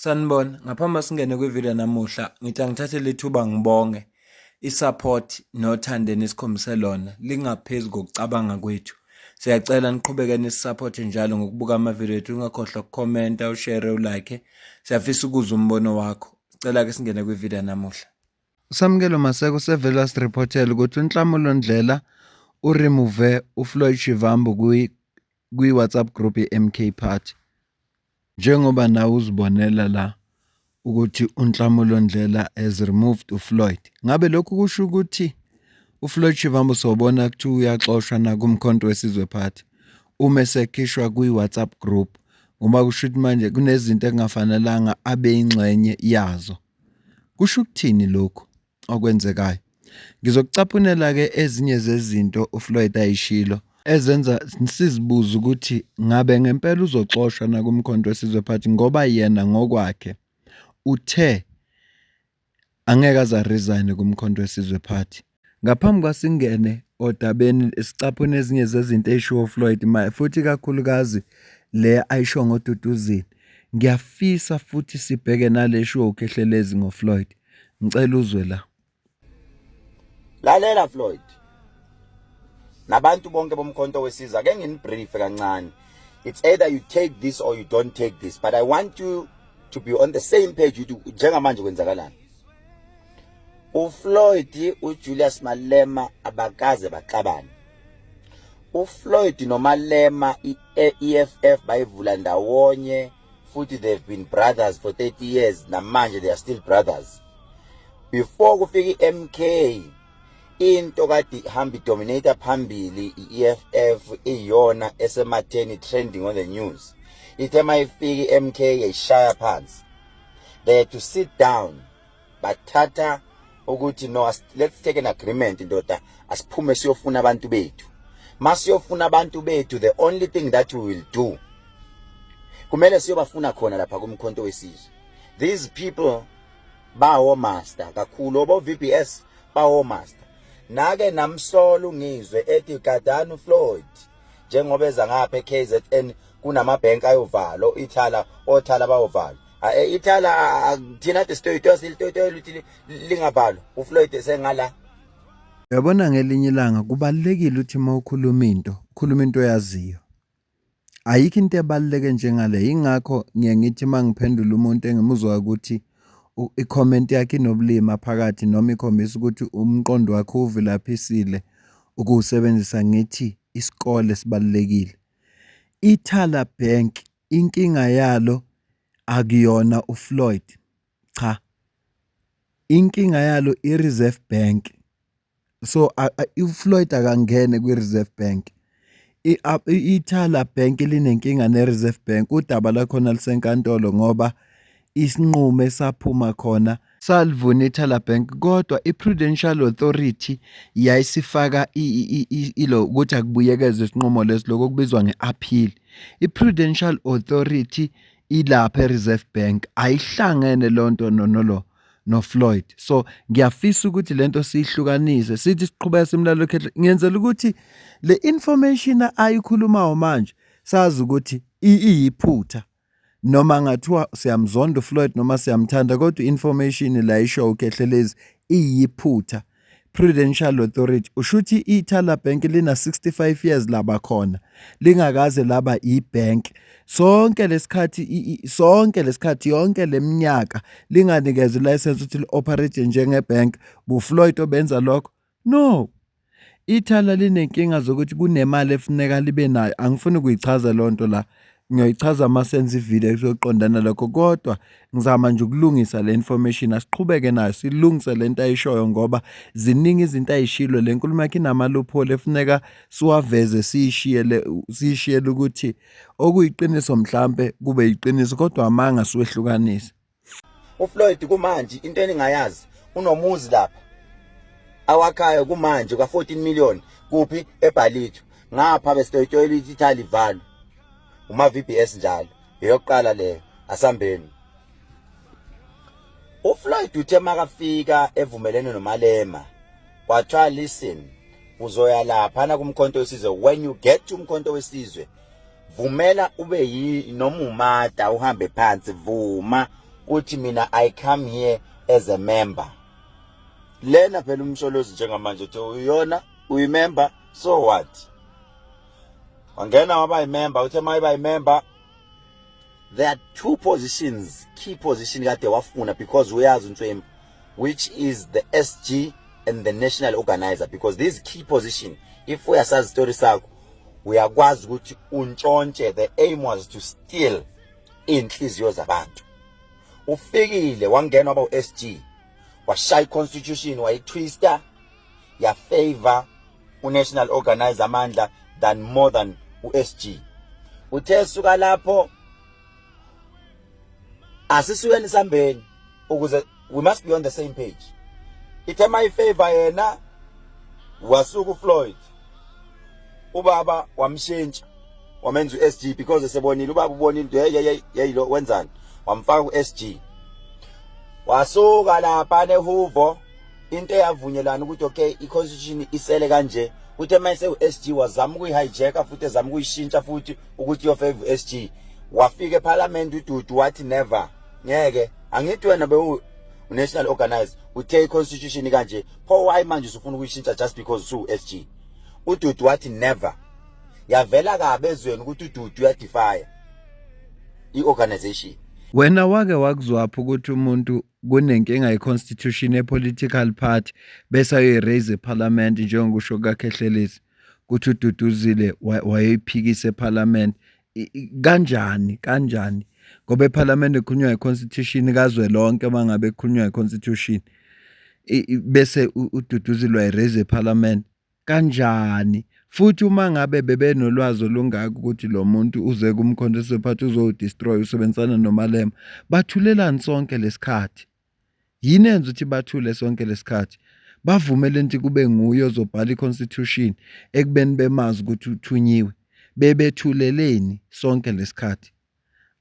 Sanibona, ngaphambi singene kwivideo namuhla, ngithi angithathe lethuba ngibonge i-support nothandeni esikhombise lona lingaphezu kokucabanga kwethu. Siyacela niqhubeke nisisupport njalo ngokubuka amavideo ethu, ungakhohlwa ukukhomenta, ushare, ulike. Siyafisa ukuzwa umbono wakho. Sicela ke singene kwivideo namuhla. Samukelo Maseko sevela sirepotela ukuthi uNhlamulo Ndlela uremove uFloyd Shivambu kwi-WhatsApp group ye-MK Party. Njengoba nawe uzibonela la ukuthi uNhlamulo Ndlela has removed uFloyd. Ngabe lokhu kusho ukuthi uFloyd Shivambu sobona ukuthi uyaxoshwa na kumkhonto wesizwe party uma esekhishwa kwi-WhatsApp group, ngoba kusho ukuthi manje kunezinto engafanelanga abe ingxenye yazo. Kusho ukuthini lokhu okwenzekayo? Ngizokucaphunela ke ezinye zezinto uFloyd ayishilo ezenza sizibuza ukuthi ngabe ngempela uzoxoshwa na kumkhonto wesizwe party, ngoba yena ngokwakhe uthe angeke aze resign kumkhonto wesizwe party. Ngaphambi kwasingene odabeni sicaphune ezinye zezinto eyishiwo uFloyd futhi kakhulukazi le ayisho ngoDuduzile. Ngiyafisa futhi sibheke naleshiwo ukhehlelezi ngoFloyd. Ngicela uzwe la. Lalela Floyd, nabantu bonke bomkhonto wesizwe, ake nginibrief kancane. It's either you take this or you don't take this, but I want you to be on the same page. Njengamanje kwenzakalani? uFloyd uJulius Malema abakaze baxabana. uFloyd noMalema iEFF bayivula ndawonye, futhi they've been brothers for 30 years, namanje they are still brothers. Before kufika iMK, into kade hambi dominator phambili iEFF iyona esematheni trending on the news. Ithe mayifika iMK yayishaya phansi. They had to sit down bathatha ukuthi no, let's take an agreement ndoda, asiphume siyofuna abantu bethu. Masiyofuna abantu bethu, the only thing that we will do, kumele siyobafuna khona lapha kumkhonto wesizwe. These people bawo master kakhulu, obo VBS bawo master. Nake namsolo ngizwe ethi gadani uFloyd njengoba eza ngapha eKZN kunamabhenki ayovalo, ithala othala bayovalo. Ithala thina tesitoyito silitoyito lingavalo, uFloyd esengala. Uyabona, ngelinye ilanga kubalekile ukuthi mawukhuluma into yaziyo. Ayikho into ebaleke njengale. Ingakho ngithi mangiphendula umuntu engimuzwa ukuthi i-comment yakhe inobulima phakathi, noma ikhombisa ukuthi umqondo wakhe uvilaphisile ukuwusebenzisa, ngithi isikole sibalekile. Ithala Bank inkinga yalo akuyona uFloyd, cha, inkinga yalo iReserve Bank. So uFloyd akangene kwiReserve Bank. Ithala Bank linenkinga neReserve Bank, udaba lakhona lisenkantolo ngoba isinqumo esaphuma khona salivuna ithala Bank, kodwa iPrudential Authority yayisifaka ilo ukuthi akubuyekezwe isinqumo lesiloko okubizwa ngeappeal. iPrudential Authority ilapha eReserve Bank, ayihlangene lonto noFloyd. So ngiyafisa ukuthi lento siyihlukanise, sithi siqhubeka simlalo khehle, ngiyenzela ukuthi le information ayikhulumayo manje sazi ukuthi iyiphutha, noma ngathiwa siyamzonda uFloyd noma siyamthanda, kodwa information la isho ukhehlelezi iyiphutha. Prudential Authority ushuthi ithala Bank lina 65 years laba khona, lingakaze laba ibank. Sonke lesikhathi yonke leminyaka linganikezwe license ukuthi li-operate njengebank. buFloyd obenza lokho? No. Ithala linenkinga zokuthi kunemali efuneka libe nayo. Angifuni ukuyichaza lonto la, ngiyoyichaza uma senza ivideo yokuqondana lokho, kodwa ngizama nje ukulungisa le information. Asiqhubeke nayo silungise lento ayishoyo, ngoba ziningi izinto ayishilo. Le nkulumo yakhe inamaloophole efuneka siwaveze, siyishiyele ukuthi okuyiqiniso mhlambe kube yiqiniso, kodwa amanga siwehlukanise. uFloyd kumanje into eningayazi, unomuzi lapha awakhaya kumanje ka 14 million kuphi eBhalithu, ngapha besitoyitoyela ithala ivalo. Uma VBS njalo eyokuqala leyo asambeni. uFloyd uthe makafika evumelene noMalema kwathiwa listen, uzoya lapha na kumkhonto wesizwe. When you get to umkhonto wesizwe, vumela ube noma umata uhambe phansi, vuma uthi mina I come here as a member. Lena phela umsholozi njengamanje uthi uyona uyimember, so what? Wangena waba yimember, uthe mayiba yimember. There are two positions, key position kade wafuna, because uyazi Ntwembi, which is the SG and the national organizer, because these key position, if uyasazi story sakho uyakwazi ukuthi untshontshe. The aim was to steal inhliziyo zabantu. Ufikile wangena waba uSG, washaya iconstitution, wayitwista, ya favor unational organizer amandla than more than uSG. Uthe suka lapho asisuyeni sambeni ukuze we must be on the same page. Ithe my favor yena wasuku Floyd, ubaba wamshintsha wamenza uSG, because esebonile ubaba ubonile yeyilo wenzani, wamfaka uSG. Wasuka lapha nehuvo into eyavunyelana ukuthi okay iconstitution isele kanje. Uthe mayise uSG wazama ukuyihijacka futhi ezama ukuyishintsha futhi ukuthi yo favor uSG. Wafika eParliament uDudu wathi never, ngeke angithi wena be national organizer uthe iconstitution kanje, pho why manje usufuna ukuyishintsha just because usu SG? uDudu wathi never. Yavela kabe ezweni ukuthi uDudu uyadefy iorganization. Wena wake wakuzwapha ukuthi umuntu kunenkinga yeconstitution yepolitical party bese ayiraise eParliament njengokusho kaKhehlelezi ukuthi uDuduzile wayephikisa eParliament? Kanjani ngoba eParliament ekhulunywa iconstitution kazwelonke mangabe ekhulunywa iconstitution bese uDuduzile wayiraise eParliament kanjani? Futhi uma ngabe bebenolwazi olungaka ukuthi lo muntu uze kumcontest party uzodestroy usebenzana noMalema, bathulelani sonke lesikhathi? Yini enza ukuthi bathule sonke lesikhathi? Bavumele nti kube nguye ozobhala iconstitution ekubeni bemazi ukuthi uthunyiwe, bebethuleleni sonke lesikhathi?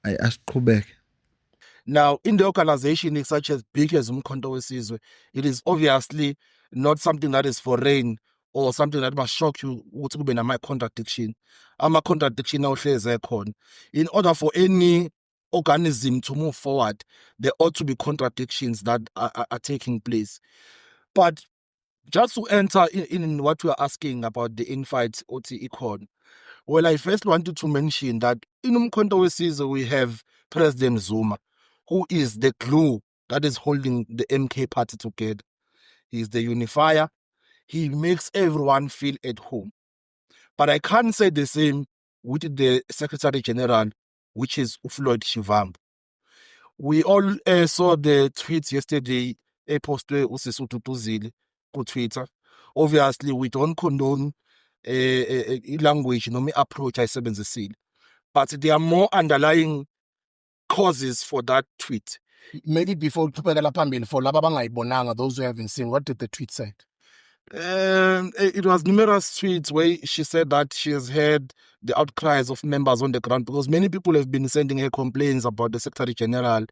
Asiqhubeke. Now, in the organization such as big as Umkhonto weSizwe, it is obviously not something that is foreign or something that must shock you ukuthi kube nama-contradiction. Ama-contradiction awuhlezi ekhona. In order for any organism to move forward, there ought to be contradictions that are taking place. But just to enter in what we are asking about the infight OT Econ, well, I first wanted to mention that in Umkhonto weSizwe we have President Zuma, who is the glue that is holding the MK party together. He is the unifier. He makes everyone feel at home. But I can't say the same with the Secretary General, which is Floyd Shivambu. We all saw the tweets yesterday, posted uSisuthu Duduzile on Twitter. Obviously, we don't condone language noma approach ayisebenzisile, but there are more underlying causes for that tweet. Maybe before kuqhubekela phambili, for laba abangayibonanga, those who haven't seen, what did the tweet say? It was numerous tweets where she said that she has heard the outcries of members on the ground, because many people have been sending her complaints about the Secretary General,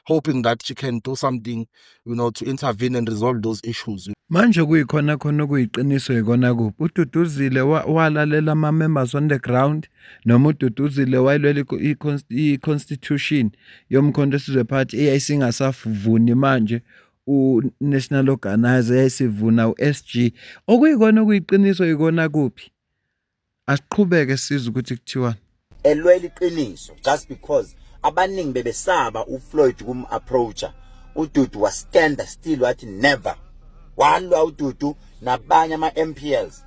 hoping that she can do something, to intervene and resolve those issues. Manje kuyikhona khona kuyiqiniso ikona kuphi? uDuduzile walalela ama-members on the ground noma uDuduzile wayilwela i-constitution yomkhonto weSizwe party eyayisingasavuni manje u-national organizer yayisivuna uSG? Okuyikona okuyiqiniso ikona kuphi? Asiqhubeke sizwe ukuthi kuthiwani. Elwela iqiniso just because abaningi bebesaba uFloyd kum-approacha. uDudu wastand still wathi never. Walwa uDudu nabanye ama-MPLs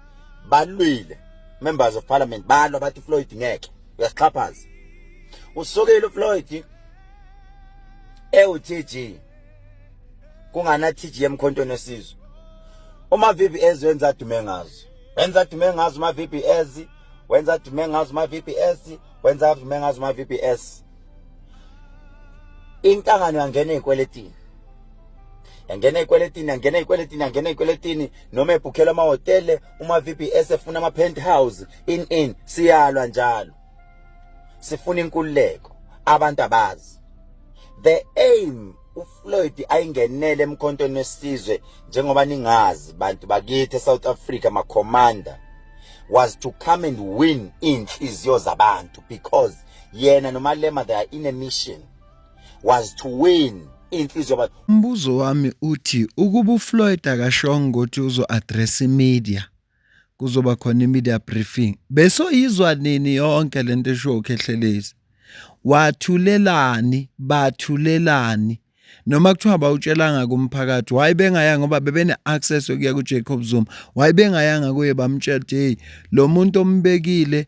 balwile, members of parliament balwa bathi Floyd ngeke uyasixhaphaza. Usukile uFloyd TG kungana TG emkhontweni weSizwe. Uma VBS wenza dume ngazo, uma VBS wenza dume ngazo, uma VBS. Inhlangano yangena ezikweletini, yangena ezikweletini noma ebhukhela amahotele. Uma VBS efuna ama-penthouse in siyalwa njalo, sifuna inkululeko, abantu abazi. The aim uFloyd ayingenele emkhontweni weSizwe njengoba ningazi bantu bakithi eSouth Africa ma-commander, was to come and win inhliziyo zabantu, because yena noMalema they are in a mission. was to win inhliziyo yabantu. Umbuzo wami uthi ukuba uFloyd akashongo ukuthi uzo-address imedia kuzoba khona i-media briefing besoyizwa nini yonke lento esho uKhehlelezi wathulelani bathulelani noma kuthiwa bawutshelanga kumphakathi wayebengaya ngoba bebene-access yokuya kuJacob Zuma wayebengayanga kuye bamtshela ukuthi hey lo muntu ombekile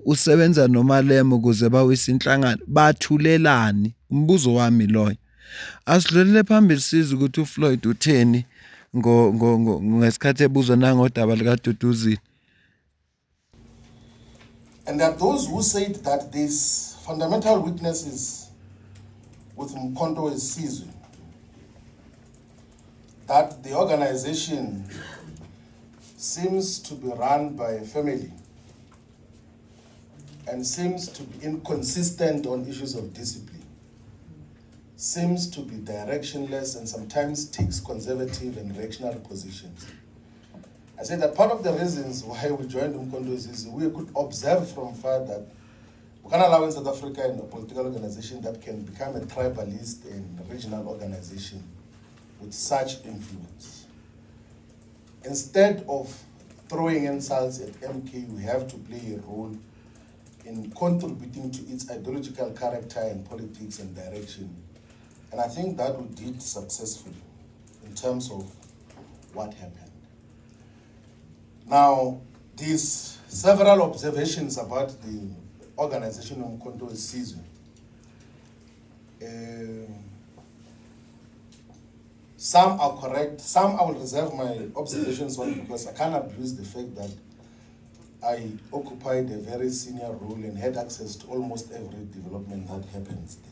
usebenza nomalema ukuze bawise inhlangano bathulelani umbuzo wami loyo asidlulele phambili siza ukuthi uFloyd utheni ngesikhathi ebuzwa nangodaba likaDuduzile. And there are those who said that there's fundamental weaknesses with Mkhonto Wesizwe, that the organization seems to be run by a family and seems to be inconsistent on issues of discipline, seems to be directionless and sometimes takes conservative and reactionary positions. I say that part of the reasons why we joined Mkhonto Wesizwe, we could observe from far that we can't allow in South Africa a political organization that can become a tribalist and regional organization with such influence. Instead of throwing insults at MK, we have to play a role in contributing to its ideological character and politics and direction. And I think that we did successfully in terms of what happened. Now, these several observations about the organization of Mkhonto Wesizwe. Some are correct, some I will reserve my observations on because I can't abuse the fact that I occupied a very senior role and had access to almost every development that happens there.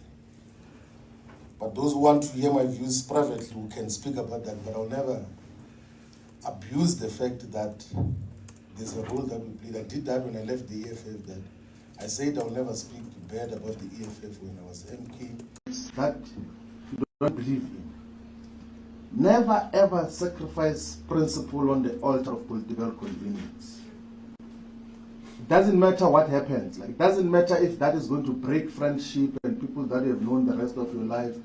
But those who want to hear my views privately, we can speak about that, but I'll never abuse the fact that there's a role that we played. I did that when I left the EFF, that I said I'll never speak bad about the EFF when I was MK. That you don't believe in. Never ever sacrifice principle on the altar of political convenience. It doesn't matter what happens. Like, it doesn't matter if that is going to break friendship and people that you have known the rest of your life,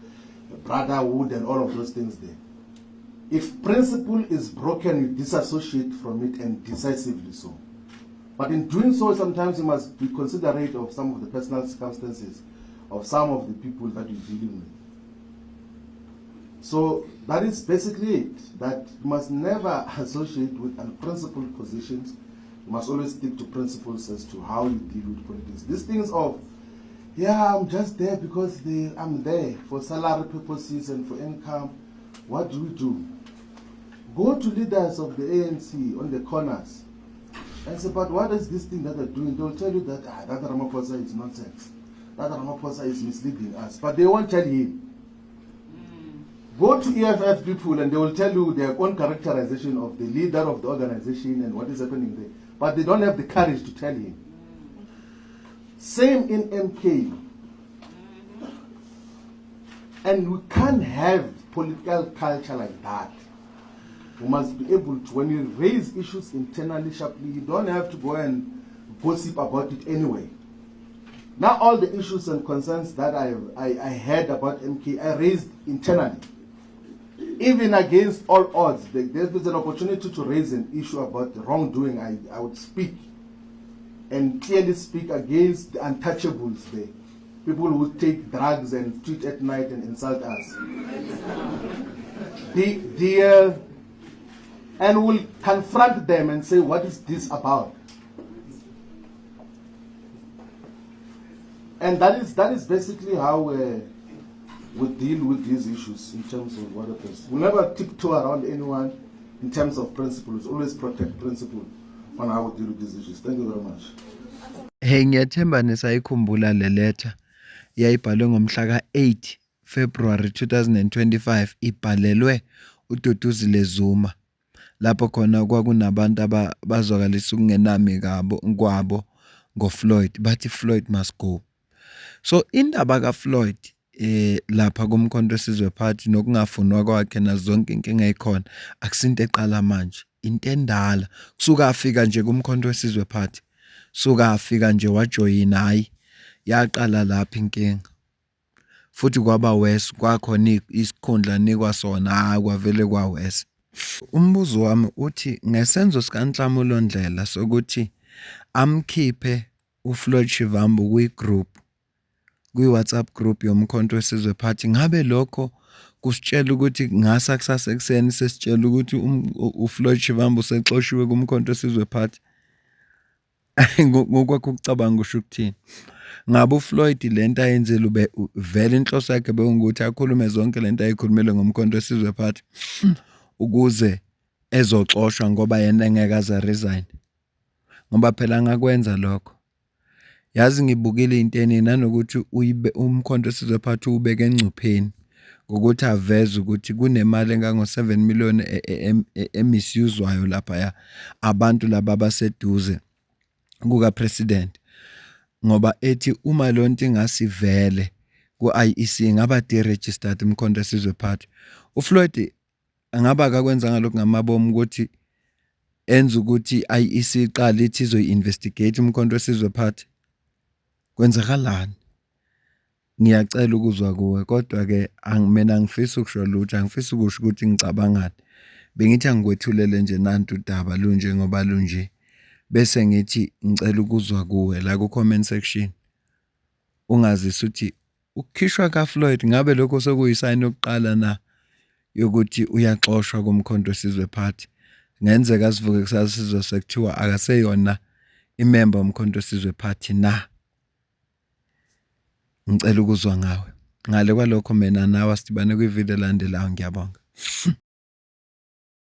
brotherhood and all of those things there. If principle is broken, you disassociate from it and decisively so. But in doing so, sometimes you must be considerate of some of the personal circumstances of some of the people that you're dealing with. So that is basically it, that you must never associate with unprincipled positions. You must always stick to principles as to how you deal with politics. These things of, yeah, I'm just there because I'm there for salary purposes and for income. What do? Go to leaders of the ANC on the corners and say, but what is this thing that they're doing? They'll tell you that that Ramaphosa is nonsense. That Ramaphosa is misleading us. But they won't tell him. Go to EFF people and they will tell you their own characterization of the leader of the organization and what is happening there. But they don't have the courage to tell him. Same in MK. And we can't have political culture like that. We must be able to, when you raise issues internally sharply, you don't have to go and gossip about it anyway. Now all the issues and concerns that I heard about MK, I raised internally. Even against all odds, there's an opportunity to raise an issue about wrongdoing, I would speak and clearly speak against the untouchables there. People who take drugs and tweet at night and insult us. And we'll confront them and say, what is this about? And that is basically how we deal with these issues in terms of what happens. We'll never tiptoe around anyone in terms of principles. Always protect principle on how we deal with these issues. Thank you very much. Hey, ngiyathemba nisayikhumbula le letter yayibhalwe ngomhla ka-8 February 2025 ibhalelwe uDuduzile Zuma lapho khona kwakunabantu abazwakalisa ukungenami kwabo ngoFloyd bathi Floyd must go. So indaba kaFloyd lapha kuMkhonto Wesizwe Party nokungafunwa kwakhe nazonke inkinga ekhona akusinto eqala manje into endala kusuka afika nje kuMkhonto Wesizwe Party suka afika nje wajoyina hayi yaqala lapha inkinga futhi kwaba worse kwakhona isikhundla nikwa sona kwavele kwa worse. Umbuzo wami uthi ngesenzo sikaNhlamulo Ndlela sokuthi amkhiphe uFloyd Shivambu kwi-WhatsApp group yomkhonto wesizwe party, ngabe lokho kusitshela ukuthi ngasa kusasa ekseni sesitshela ukuthi uFloyd Shivambu sexoshiwe kumkhonto wesizwe party? Ngokwakho ukucabanga usho ukuthini? Ngabe uFloyd lento ayenzile ube vele inhloso yakhe bekuwukuthi akhulume zonke lento ayikhulumele ngomkhonto wesizwe party ukuze ezoxoshwa ngoba yena engeke aze resign? Ngoba phela angakwenza lokho. Yazi ngibukile into eningi nanokuthi umkhonto wesizwe party ubeke engcupheni ngokuthi aveze ukuthi kunemali engango-7 million emisuswayo lapha abantu laba abaseduze kuka-president, ngoba ethi uma lonto ingasivele ku-IEC ngaba deregistered umkhonto wesizwe party. uFloyd angaba akakwenza ngalokhu ngamabomu ukuthi enza ukuthi i-IEC iqale ithi izoyi-investigate umkhonto wesizwe party? Kwenzakalani? Ngiyacela ukuzwa kuwe, kodwa-ke mina angifisi ukusho lutho, angifisi ukusho ukuthi ngicabangani. Bengithi angikwethulele nje nantu udaba lunje ngoba lunje, bese ngithi ngicela ukuzwa kuwe la ku-comment section. Ungazise ukuthi ukukhishwa kaFloyd ngabe lokho sekuyisayini yokuqala na yokuthi uyaxoshwa kumkhonto wesizwe party? Ngenzeka sivuke kusasa sizwe sekuthiwa akaseyona imember womkhonto wesizwe party na? Ngicela ukuzwa ngawe. Ngale kwalokho mina nawe sidibane kwivideo elandelayo. Ngiyabonga.